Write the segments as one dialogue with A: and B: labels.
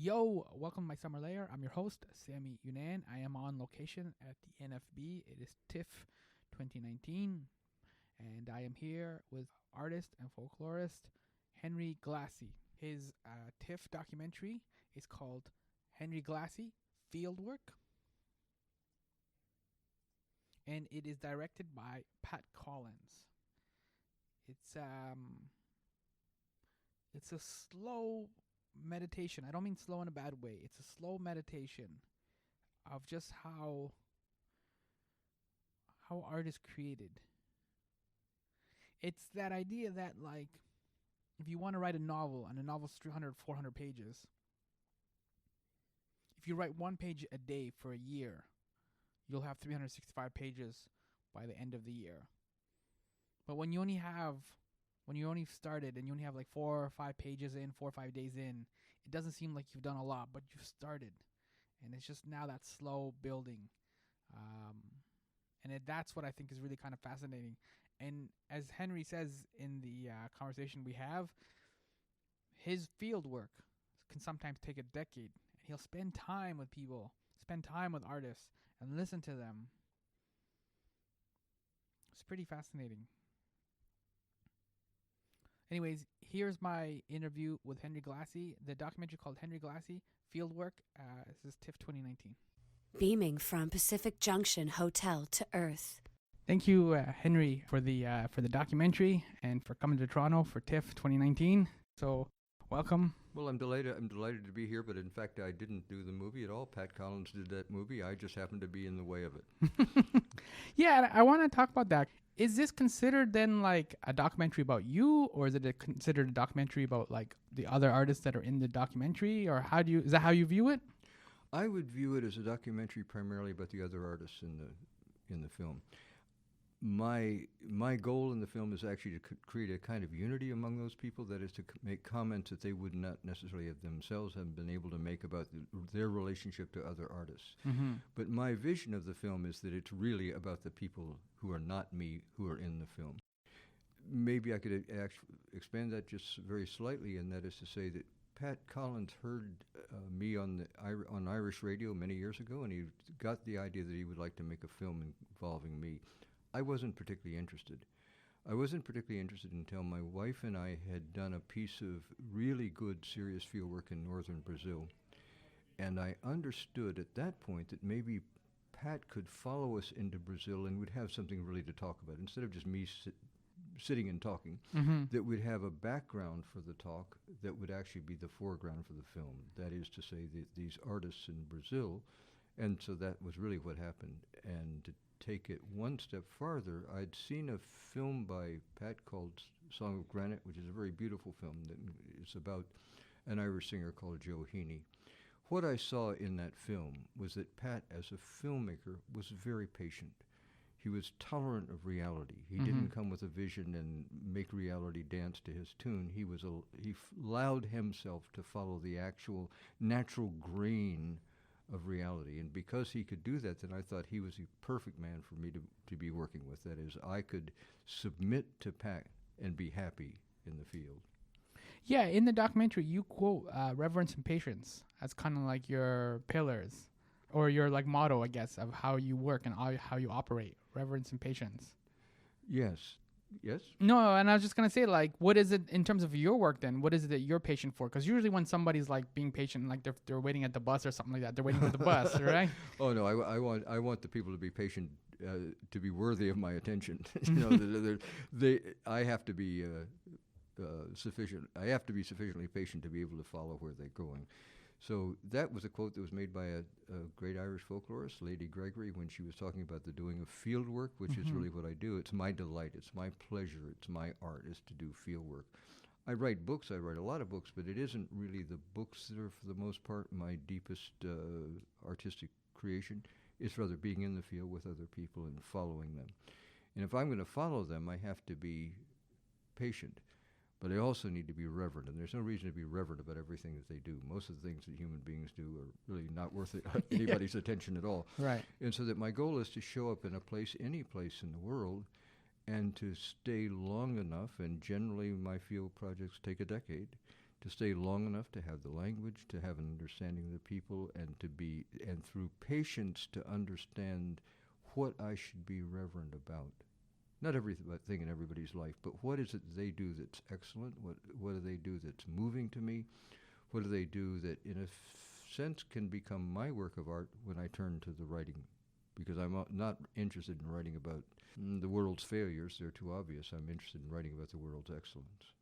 A: Yo, welcome to my Summer Lair. I'm your host, Sammy Younan. I am on location at the NFB. It is TIFF 2019, and I am here with artist and folklorist Henry Glassie. His TIFF documentary is called Henry Glassie Fieldwork, and it is directed by Pat Collins. It's a slow meditation. I don't mean slow in a bad way. It's a slow meditation of just how art is created. It's that idea that, like, if you want to write a novel, and a novel's 300, 400 pages, if you write one page a day for a year, you'll have 365 pages by the end of the year. But when you only started and you only have like 4 or 5 pages in, 4 or 5 days in, it doesn't seem like you've done a lot, but you've started. And it's just now that slow building. That's what I think is really kind of fascinating. And as Henry says in the conversation we have, his field work can sometimes take a decade. And he'll spend time with people, spend time with artists, and listen to them. It's pretty fascinating. Anyways, here's my interview with Henry Glassie. The documentary called Henry Glassie Fieldwork. This is TIFF 2019.
B: Beaming from Pacific Junction Hotel to Earth.
A: Thank you, Henry, for the documentary and for coming to Toronto for TIFF 2019. So, welcome.
C: Well, I'm delighted to be here, but in fact, I didn't do the movie at all. Pat Collins did that movie. I just happened to be in the way of it.
A: Yeah, I want to talk about that. Is this considered then like a documentary about you, or is it considered a documentary about like the other artists that are in the documentary, or is that how you view it?
C: I would view it as a documentary primarily about the other artists in the film. My goal in the film is actually to create a kind of unity among those people, that is to make comments that they would not necessarily have themselves have been able to make about their relationship to other artists.
A: Mm-hmm.
C: But my vision of the film is that it's really about the people who are not me, who are in the film. Maybe I could expand that just very slightly, and that is to say that Pat Collins heard me on Irish radio many years ago, and he got the idea that he would like to make a film involving me. I wasn't particularly interested. I wasn't particularly interested until my wife and I had done a piece of really good, serious field work in northern Brazil. And I understood at that point that maybe Pat could follow us into Brazil and would have something really to talk about. Instead of just me sitting and talking,
A: Mm-hmm.
C: that would have a background for the talk that would actually be the foreground for the film. That is to say, these artists in Brazil. And so that was really what happened. And to take it one step farther, I'd seen a film by Pat called Song of Granite, which is a very beautiful film that is about an Irish singer called Joe Heaney. What I saw in that film was that Pat, as a filmmaker, was very patient. He was tolerant of reality. He didn't come with a vision and make reality dance to his tune. He allowed himself to follow the actual natural grain of reality. And because he could do that, then I thought he was the perfect man for me to be working with. That is, I could submit to Pat and be happy in the field.
A: Yeah, in the documentary, you quote reverence and patience as kind of like your pillars, or your like motto, I guess, of how you work and how you operate. Reverence and patience.
C: Yes. Yes?
A: No, and I was just going to say, like, what is it in terms of your work then? What is it that you're patient for? Because usually when somebody's like being patient, like they're waiting at the bus or something like that, they're waiting for the bus, right?
C: Oh no, I want the people to be patient, to be worthy of my attention. You know, I have to be sufficient. I have to be sufficiently patient to be able to follow where they're going. So that was a quote that was made by a great Irish folklorist, Lady Gregory, when she was talking about the doing of field work, which is really what I do. It's my delight. It's my pleasure. It's my art, is to do field work. I write books. I write a lot of books, but it isn't really the books that are, for the most part, my deepest artistic creation. It's rather being in the field with other people and following them. And if I'm going to follow them, I have to be patient. But I also need to be reverent, and there's no reason to be reverent about everything that they do. Most of the things that human beings do are really not worth anybody's attention at all.
A: Right.
C: And so that my goal is to show up in a place, any place in the world, and to stay long enough, and generally my field projects take a decade, to stay long enough to have the language, to have an understanding of the people, and through patience to understand what I should be reverent about. Not everything in everybody's life, but what is it they do that's excellent? What do they do that's moving to me? What do they do that, in a sense, can become my work of art when I turn to the writing? Because I'm not interested in writing about the world's failures. They're too obvious. I'm interested in writing about the world's excellence.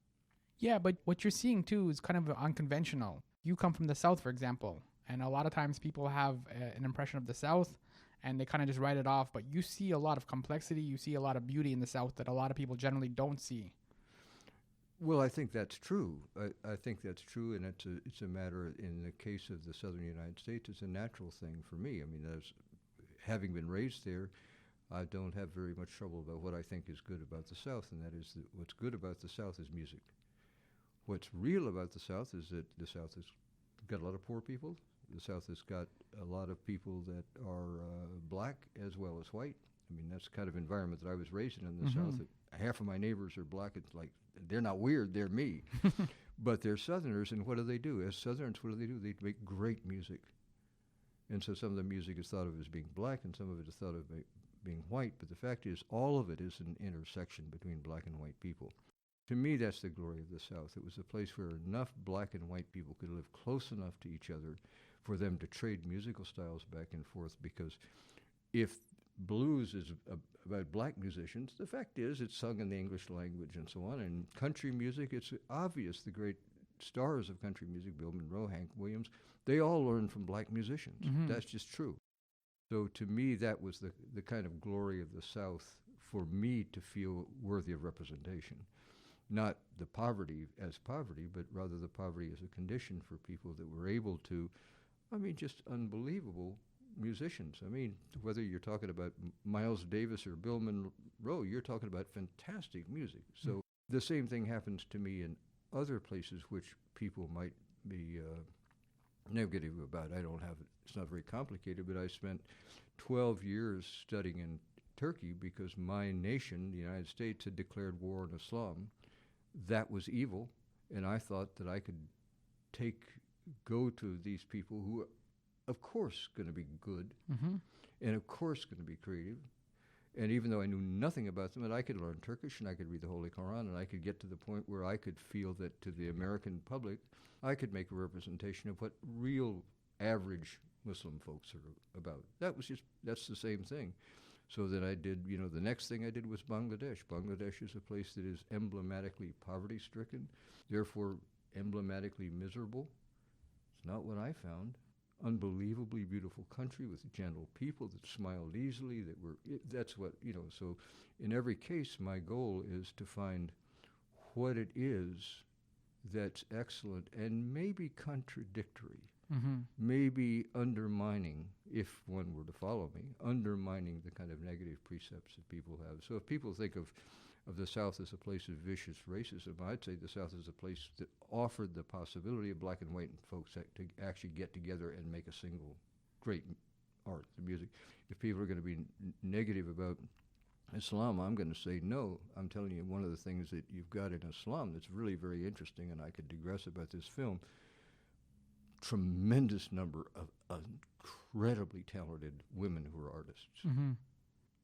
A: Yeah, but what you're seeing too is kind of unconventional. You come from the South, for example, and a lot of times people have an impression of the South and they kind of just write it off. But you see a lot of complexity, you see a lot of beauty in the South that a lot of people generally don't see.
C: Well, I think that's true. I think that's true, and it's a matter, in the case of the southern United States, it's a natural thing for me. I mean, having been raised there, I don't have very much trouble about what I think is good about the South, and that is that what's good about the South is music. What's real about the South is that the South has got a lot of poor people. The South has got a lot of people that are black as well as white. I mean, that's the kind of environment that I was raised in the South. That half of my neighbors are black. It's like, they're not weird, they're me. But they're Southerners, and what do they do? As Southerners, what do? They make great music. And so some of the music is thought of as being black, and some of it is thought of being white. But the fact is, all of it is an intersection between black and white people. To me, that's the glory of the South. It was a place where enough black and white people could live close enough to each other for them to trade musical styles back and forth. Because if blues is about black musicians, the fact is it's sung in the English language and so on. And country music, it's obvious the great stars of country music, Bill Monroe, Hank Williams, they all learned from black musicians. That's just true. So to me, that was the kind of glory of the South for me to feel worthy of representation. Not the poverty as poverty, but rather the poverty as a condition for people that were able to, just unbelievable musicians. Whether you're talking about Miles Davis or Bill Monroe, you're talking about fantastic music. So the same thing happens to me in other places which people might be negative about. It's not very complicated, but I spent 12 years studying in Turkey because my nation, the United States, had declared war on Islam. That was evil, and I thought that I could go to these people who are, of course, going to be good, and of course going to be creative. And even though I knew nothing about them, and I could learn Turkish, and I could read the Holy Quran, and I could get to the point where I could feel that to the American public, I could make a representation of what real average Muslim folks are about. That's the same thing. So that I did, the next thing I did was Bangladesh. Bangladesh is a place that is emblematically poverty-stricken, therefore emblematically miserable. It's not what I found. Unbelievably beautiful country with gentle people that smiled easily, so in every case, my goal is to find what it is that's excellent and maybe contradictory. Maybe undermining, if one were to follow me, undermining the kind of negative precepts that people have. So if people think of the South as a place of vicious racism, I'd say the South is a place that offered the possibility of black and white folks to actually get together and make a single great art, the music. If people are going to be negative about Islam, I'm going to say no. I'm telling you, one of the things that you've got in Islam that's really very interesting, and I could digress about this film, tremendous number of incredibly talented women who are artists.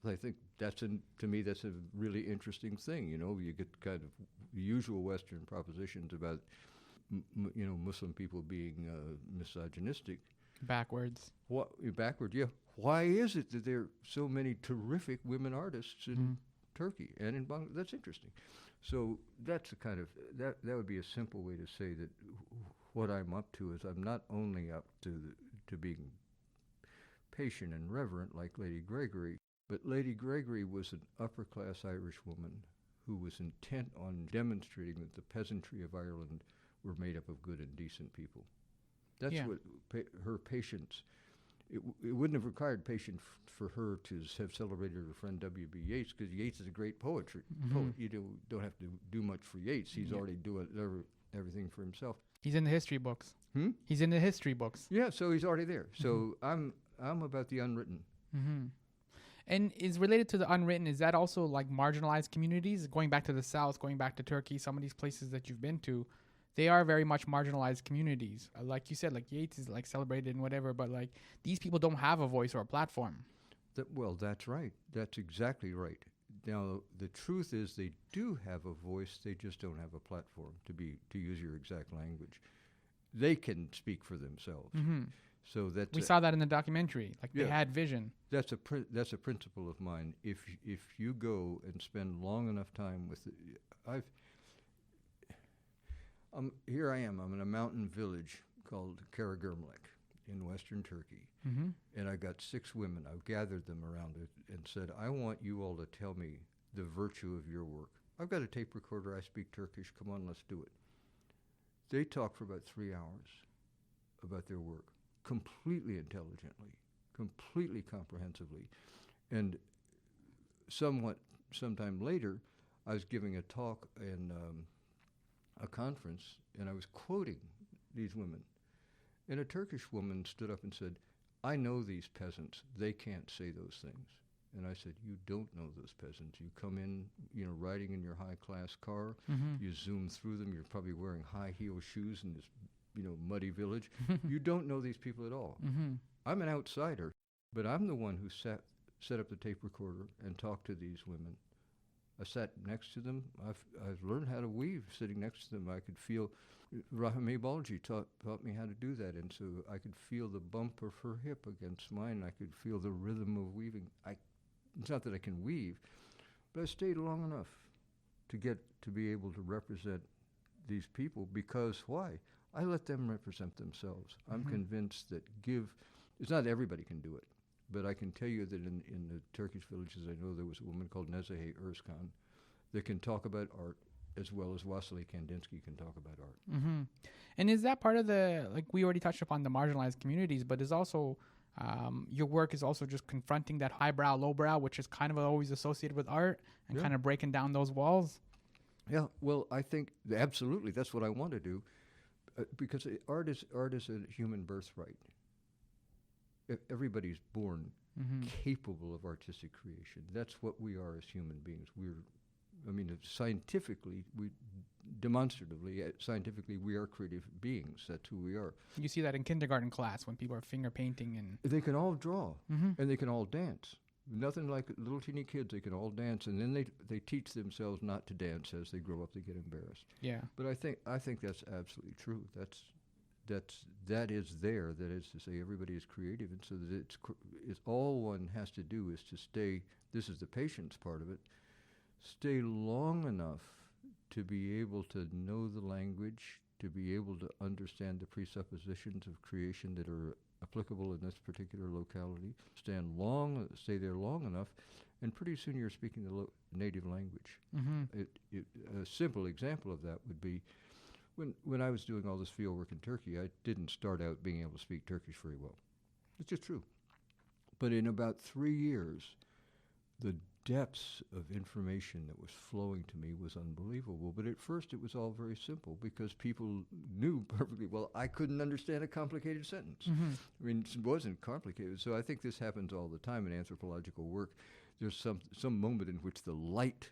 C: I think to me, that's a really interesting thing. You get kind of the usual Western propositions about, Muslim people being misogynistic.
A: Backwards.
C: Backward, yeah. Why is it that there are so many terrific women artists in Turkey and in Bangladesh? That's interesting. So that's a kind of, that would be a simple way to say that what I'm up to is I'm not only up to being patient and reverent like Lady Gregory, but Lady Gregory was an upper-class Irish woman who was intent on demonstrating that the peasantry of Ireland were made up of good and decent people. That's what her patience. It wouldn't have required patience for her to have celebrated her friend W.B. Yeats, because Yeats is a great poet. You don't have to do much for Yeats. He's already doing everything for himself.
A: He's in the history books. He's in the history books.
C: Yeah, so he's already there. So I'm about the unwritten.
A: And is related to the unwritten, is that also like marginalized communities? Going back to the South, going back to Turkey, some of these places that you've been to, they are very much marginalized communities. Like you said, like Yeats is like celebrated and whatever, but like these people don't have a voice or a platform.
C: Well, that's right. That's exactly right. Now, the truth is they do have a voice, they just don't have a platform, to use your exact language. They can speak for themselves.
A: Mm-hmm.
C: So that
A: we saw that in the documentary. Like they had vision.
C: That's a principle of mine. If you go and spend long enough time with here I am. I'm in a mountain village called Karagürmlek in western Turkey.
A: Mm-hmm.
C: And I got 6 women. I've gathered them around it and said, I want you all to tell me the virtue of your work. I've got a tape recorder. I speak Turkish. Come on, let's do it. They talked for about 3 hours about their work, completely intelligently, completely comprehensively. And sometime later, I was giving a talk in a conference, and I was quoting these women. And a Turkish woman stood up and said, I know these peasants. They can't say those things. And I said, you don't know those peasants. You come in, riding in your high-class car.
A: Mm-hmm.
C: You zoom through them. You're probably wearing high-heel shoes in this, muddy village. You don't know these people at all.
A: Mm-hmm.
C: I'm an outsider, but I'm the one who set up the tape recorder and talked to these women. I sat next to them. I've learned how to weave sitting next to them. I could feel Rahime Balji taught me how to do that, and so I could feel the bump of her hip against mine. I could feel the rhythm of weaving. It's not that I can weave, but I stayed long enough to be able to represent these people, because why? I let them represent themselves. Mm-hmm. I'm convinced that it's not everybody can do it, but I can tell you that in the Turkish villages, I know there was a woman called Nezahe Özkan that can talk about art as well as Wassily Kandinsky can talk about art.
A: Mm-hmm. And is that part of we already touched upon the marginalized communities, but is also, your work is also just confronting that highbrow, lowbrow, which is kind of always associated with art, and kind of breaking down those walls?
C: Yeah, well, I think absolutely that's what I want to do, because art is a human birthright. Everybody's born capable of artistic creation. That's what we are as human beings. Scientifically, scientifically, we are creative beings. That's who we are.
A: You see that in kindergarten class when people are finger painting and...
C: They can all draw, and they can all dance. Nothing like little teeny kids. They can all dance, and then they teach themselves not to dance. As they grow up, they get embarrassed.
A: Yeah.
C: But I think that's absolutely true. That is there. That is to say, everybody is creative, and so that it's all one has to do is to stay. This is the patience part of it. Stay long enough to be able to know the language, to be able to understand the presuppositions of creation that are applicable in this particular locality. Stay there long enough, and pretty soon you're speaking the native language.
A: Mm-hmm.
C: A simple example of that would be when I was doing all this field work in Turkey, I didn't start out being able to speak Turkish very well. It's just true. But in about 3 years, the depths of information that was flowing to me was unbelievable. But at first it was all very simple because people knew perfectly well I couldn't understand a complicated sentence.
A: Mm-hmm.
C: I mean, it wasn't complicated. So I think this happens all the time in anthropological work. There's some moment in which the light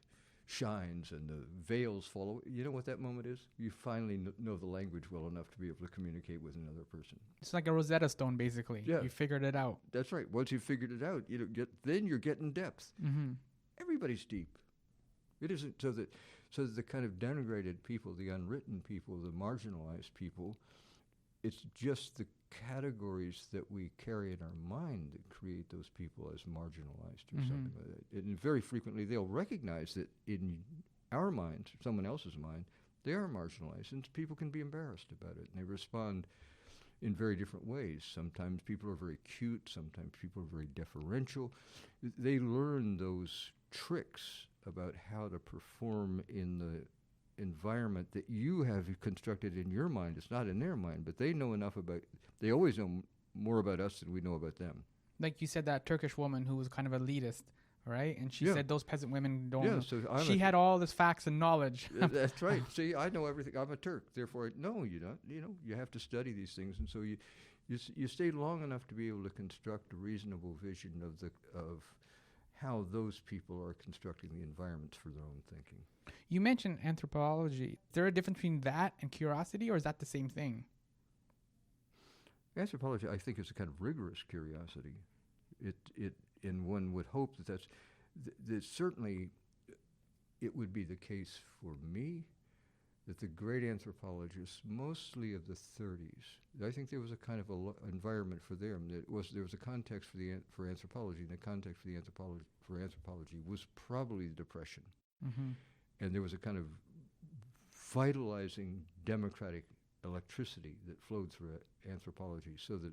C: shines and the veils fall away. You know what that moment is? You finally know the language well enough to be able to communicate with another person.
A: It's like a Rosetta Stone, basically.
C: Yeah.
A: You figured it out.
C: That's right. Once you figured it out, then you're getting depth.
A: Mm-hmm.
C: Everybody's deep. It isn't so that the kind of denigrated people, the unwritten people, the marginalized people, it's just the categories that we carry in our mind that create those people as marginalized or something like that. And very frequently they'll recognize that in our mind, someone else's mind, they are marginalized, and people can be embarrassed about it, and they respond in very different ways. Sometimes people are very cute, sometimes people are very deferential. They learn those tricks about how to perform in the environment that you have constructed in your mind. It's not in their mind, but they know enough they always know more about us than we know about them.
A: Like you said, that Turkish woman who was kind of elitist, right? And she said those peasant women don't know.
C: So
A: she had all this facts and knowledge.
C: That's right. See, I know everything. I'm a Turk. Therefore, no, you don't. You have to study these things. And so you stay long enough to be able to construct a reasonable vision of how those people are constructing the environments for their own thinking.
A: You mentioned anthropology. Is there a difference between that and curiosity, or is that the same thing?
C: Anthropology, I think, is a kind of rigorous curiosity. And one would hope that certainly it would be the case for me that the great anthropologists, mostly of the 30s, I think there was a kind of environment for them. There was a context for anthropology, and the context for anthropology was probably the Depression.
A: Mm-hmm.
C: And there was a kind of vitalizing democratic electricity that flowed through anthropology, so that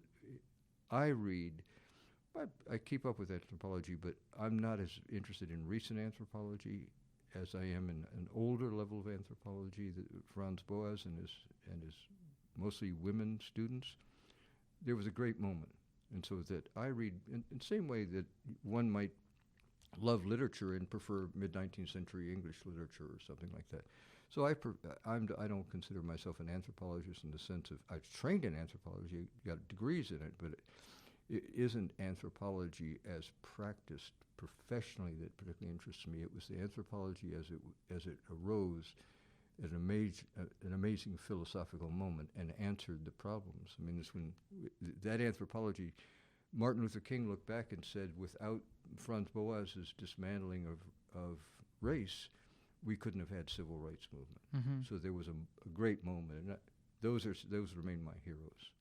C: I keep up with anthropology, but I'm not as interested in recent anthropology as I am in an older level of anthropology, Franz Boas and his mostly women students. There was a great moment. And so that I read, in the same way that one might love literature and prefer mid-19th century English literature or something like that. So I don't consider myself an anthropologist in the sense of, I've trained in anthropology, got degrees in it, but it isn't anthropology as practiced professionally that particularly interests me. It was the anthropology as it arose at an amazing philosophical moment and answered the problems. I mean, it's when that anthropology, Martin Luther King looked back and said, without Franz Boas's dismantling of race, we couldn't have had civil rights movement.
A: Mm-hmm.
C: So there was a great moment, and those remain my heroes.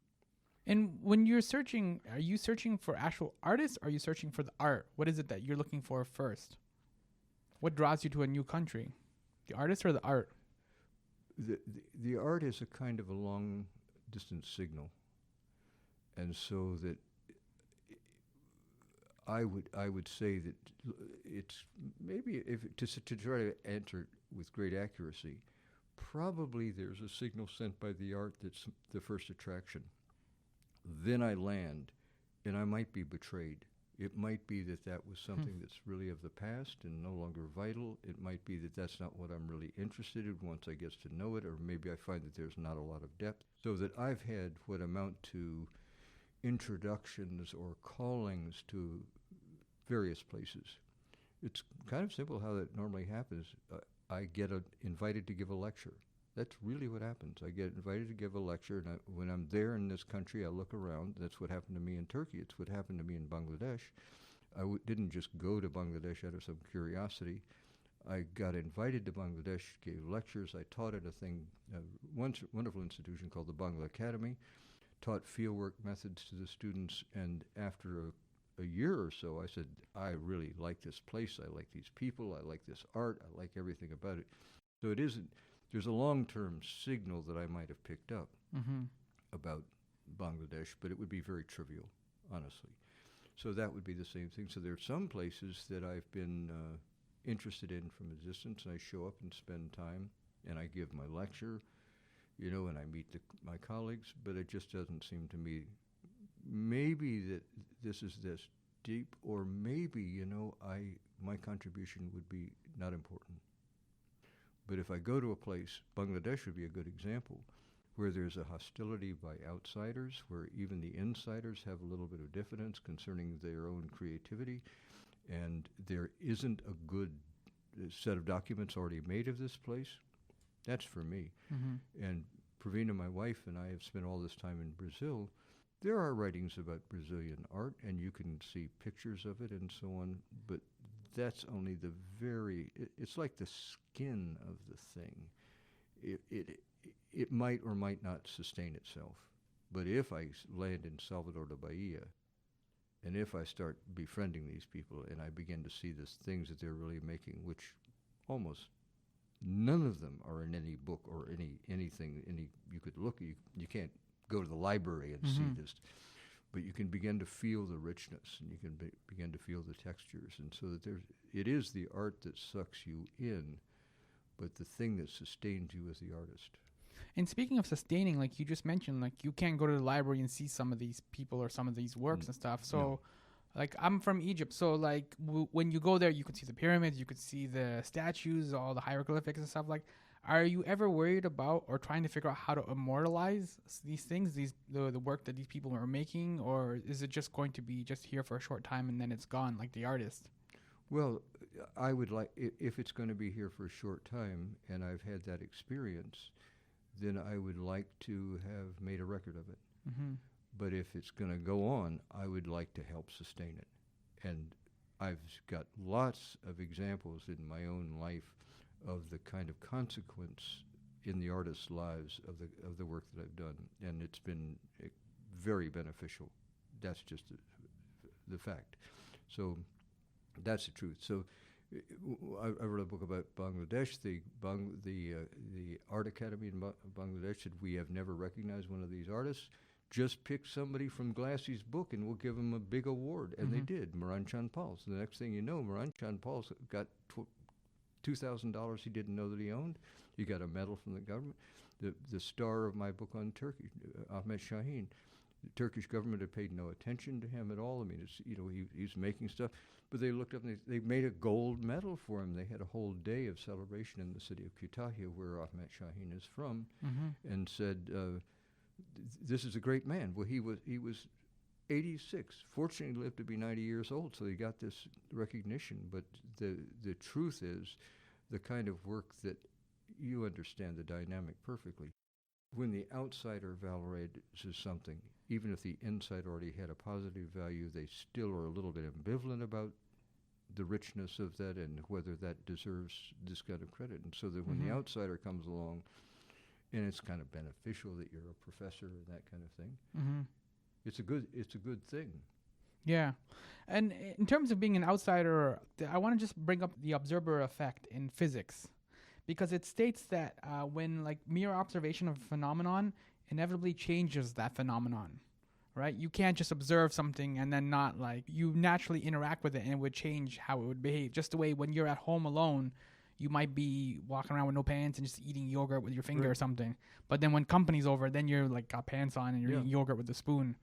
A: And when you're searching, are you searching for actual artists, or are you searching for the art? What is it that you're looking for first? What draws you to a new country? The artist or the art?
C: The art is a kind of a long-distance signal. And so that I would say that it's maybe to try to answer with great accuracy, probably there's a signal sent by the art that's the first attraction. Then I land, and I might be betrayed. It might be that was something that's really of the past and no longer vital. It might be that that's not what I'm really interested in once I get to know it, or maybe I find that there's not a lot of depth. So that I've had what amount to introductions or callings to various places. It's kind of simple how that normally happens. I get invited to give a lecture. That's really what happens. I get invited to give a lecture, and when I'm there in this country, I look around. That's what happened to me in Turkey. It's what happened to me in Bangladesh. I didn't just go to Bangladesh out of some curiosity. I got invited to Bangladesh, gave lectures. I taught at one wonderful institution called the Bangla Academy, taught fieldwork methods to the students, and after a year or so, I said, I really like this place. I like these people. I like this art. I like everything about it. So it isn't. There's a long-term signal that I might have picked up about Bangladesh, but it would be very trivial, honestly. So that would be the same thing. So there are some places that I've been interested in from a distance, and I show up and spend time, and I give my lecture, and I meet my colleagues, but it just doesn't seem to me, maybe that this is this deep, or maybe, my contribution would be not important. But if I go to a place, Bangladesh would be a good example, where there's a hostility by outsiders, where even the insiders have a little bit of diffidence concerning their own creativity, and there isn't a good set of documents already made of this place, that's for me. Mm-hmm. And Pravina, my wife, and I have spent all this time in Brazil. There are writings about Brazilian art, and you can see pictures of it and so on, but that's only it's like the skin of the thing. It might or might not sustain itself. But if I land in Salvador de Bahia, and if I start befriending these people, and I begin to see the things that they're really making, which almost none of them are in any book or anything, you could look, you can't go to the library and see this, but you can begin to feel the richness, and you can begin to feel the textures, and so that it is the art that sucks you in, but the thing that sustains you as the artist.
A: And speaking of sustaining, like you just mentioned, like you can't go to the library and see some of these people or some of these works and stuff. So, no. Like I'm from Egypt, so like when you go there, you could see the pyramids, you could see the statues, all the hieroglyphics and stuff. Like, are you ever worried about or trying to figure out how to immortalize these things, the work that these people are making, or is it just going to be just here for a short time and then it's gone, like the artist?
C: Well, I would like, if it's going to be here for a short time and I've had that experience, then I would like to have made a record of it.
A: Mm-hmm.
C: But if it's going to go on, I would like to help sustain it. And I've got lots of examples in my own life of the kind of consequence in the artists' lives of the work that I've done, and it's been very beneficial. That's just the fact. So that's the truth. So I wrote a book about Bangladesh. The Art Academy in Bangladesh said, we have never recognized one of these artists. Just pick somebody from Glassie's book and we'll give them a big award. And they did, Moran Chandpal. So the next thing you know, Moran Chandpal got $2,000 he didn't know that he owned. He got a medal from the government. The star of my book on Turkey, Ahmet Şahin, the Turkish government had paid no attention to him at all. I mean, it's, he's making stuff. But they looked up and they made a gold medal for him. They had a whole day of celebration in the city of Kütahya, where Ahmet Şahin is from, and said, this is a great man. Well, he was 86. Fortunately, he lived to be 90 years old, so he got this recognition. But the truth is, the kind of work that you understand the dynamic perfectly. When the outsider valorizes something, even if the inside already had a positive value, they still are a little bit ambivalent about the richness of that and whether that deserves this kind of credit. And so that when the outsider comes along, and it's kind of beneficial that you're a professor and that kind of thing, it's a good thing.
A: Yeah. And in terms of being an outsider, I want to just bring up the observer effect in physics, because it states that when mere observation of a phenomenon inevitably changes that phenomenon, right? You can't just observe something and then not you naturally interact with it and it would change how it would behave. Just the way when you're at home alone, you might be walking around with no pants and just eating yogurt with your finger or something. But then when company's over, then you're got pants on and you're eating yogurt with a spoon.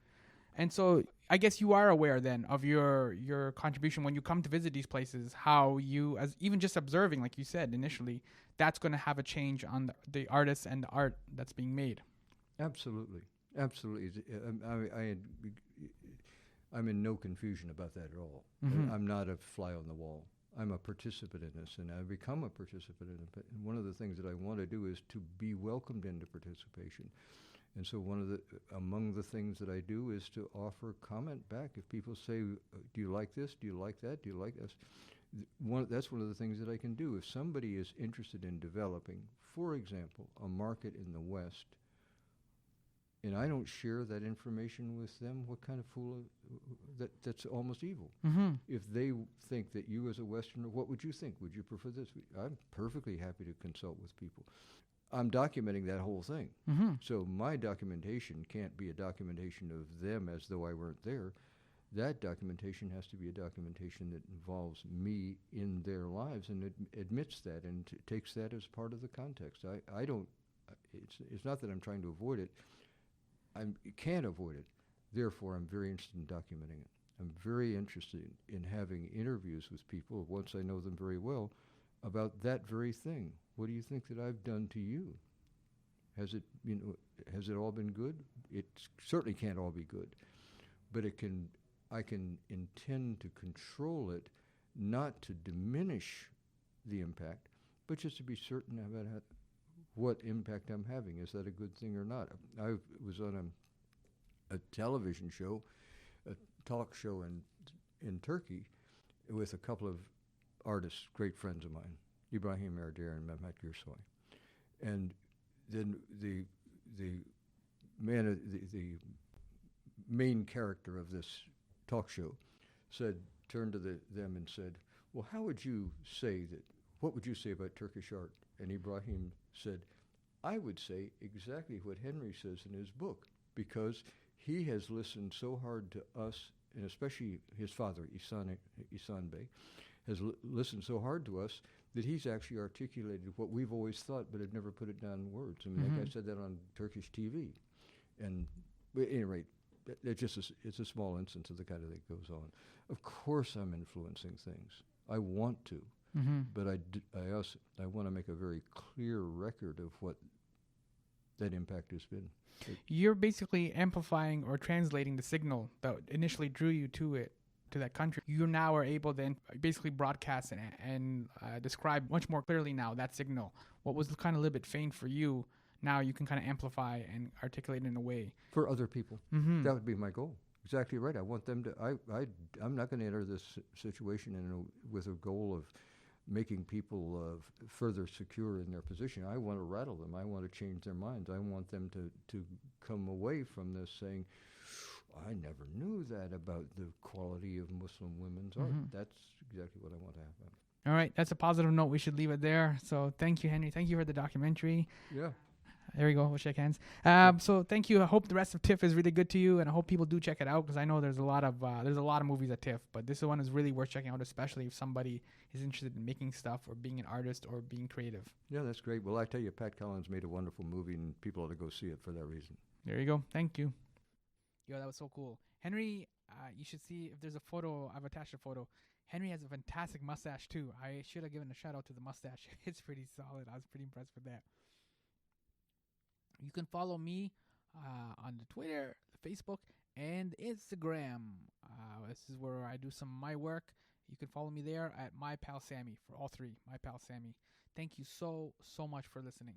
A: And so I guess you are aware then of your contribution when you come to visit these places, how you, as even just observing, like you said initially, that's going to have a change on the artists and the art that's being made.
C: Absolutely. Absolutely. I'm in no confusion about that at all. I'm not a fly on the wall. I'm a participant in this, and I've become a participant in it. And one of the things that I want to do is to be welcomed into participation. And so among the things that I do is to offer comment back. If people say, do you like this? Do you like that? Do you like this? That's one of the things that I can do. If somebody is interested in developing, for example, a market in the West, and I don't share that information with them, what kind of fool? That's almost evil. If they think that you as a Westerner, what would you think? Would you prefer this? I'm perfectly happy to consult with people. I'm documenting that whole thing. So my documentation can't be a documentation of them as though I weren't there. That documentation has to be a documentation that involves me in their lives and admits that and takes that as part of the context. I don't, it's not that I'm trying to avoid it. I can't avoid it. Therefore, I'm very interested in documenting it. I'm very interested in having interviews with people, once I know them very well, about that very thing. What do you think that I've done to you? Has it all been good? It certainly can't all be good, but I can intend to control it, not to diminish the impact, but just to be certain about what impact I'm having. Is that a good thing or not? I was on a television show, a talk show in Turkey with a couple of artists, great friends of mine, Ibrahim Erder and Mehmet Gürsoy. And then the main character of this talk show turned to them and said, well, what would you say about Turkish art? And Ibrahim said, I would say exactly what Henry says in his book, because he has listened so hard to us, and especially his father, Ihsan Bey, has listened so hard to us that he's actually articulated what we've always thought but have never put it down in words. I mean, that guy said that on Turkish TV. And at any rate, it's a small instance of the kind of thing that goes on. Of course I'm influencing things. I want to. But I want to make a very clear record of what that impact has been.
A: You're basically amplifying or translating the signal that initially drew you to it to that country. You now are able then basically broadcast and describe much more clearly now that signal. What was kind of a little bit faint for you, now you can kind of amplify and articulate in a way.
C: For other people.
A: Mm-hmm.
C: That would be my goal. Exactly right. I want them to, I'm not going to enter this situation with a goal of making people further secure in their position. I want to rattle them. I want to change their minds. I want them to come away from this saying, I never knew that about the quality of Muslim women's art. That's exactly what I want to happen.
A: All right. That's a positive note. We should leave it there. So thank you, Henry. Thank you for the documentary.
C: Yeah.
A: There we go. We'll shake hands. So thank you. I hope the rest of TIFF is really good to you, and I hope people do check it out because I know there's a lot of movies at TIFF, but this one is really worth checking out, especially if somebody is interested in making stuff or being an artist or being creative.
C: Yeah, that's great. Well, I tell you, Pat Collins made a wonderful movie, and people ought to go see it for that reason.
A: There you go. Thank you. Yo, that was so cool. Henry, you should see if there's a photo. I've attached a photo. Henry has a fantastic mustache, too. I should have given a shout out to the mustache. It's pretty solid. I was pretty impressed with that. You can follow me on the Twitter, the Facebook, and Instagram. This is where I do some of my work. You can follow me there at My Pal Sammy for all three. My Pal Sammy. Thank you so much for listening.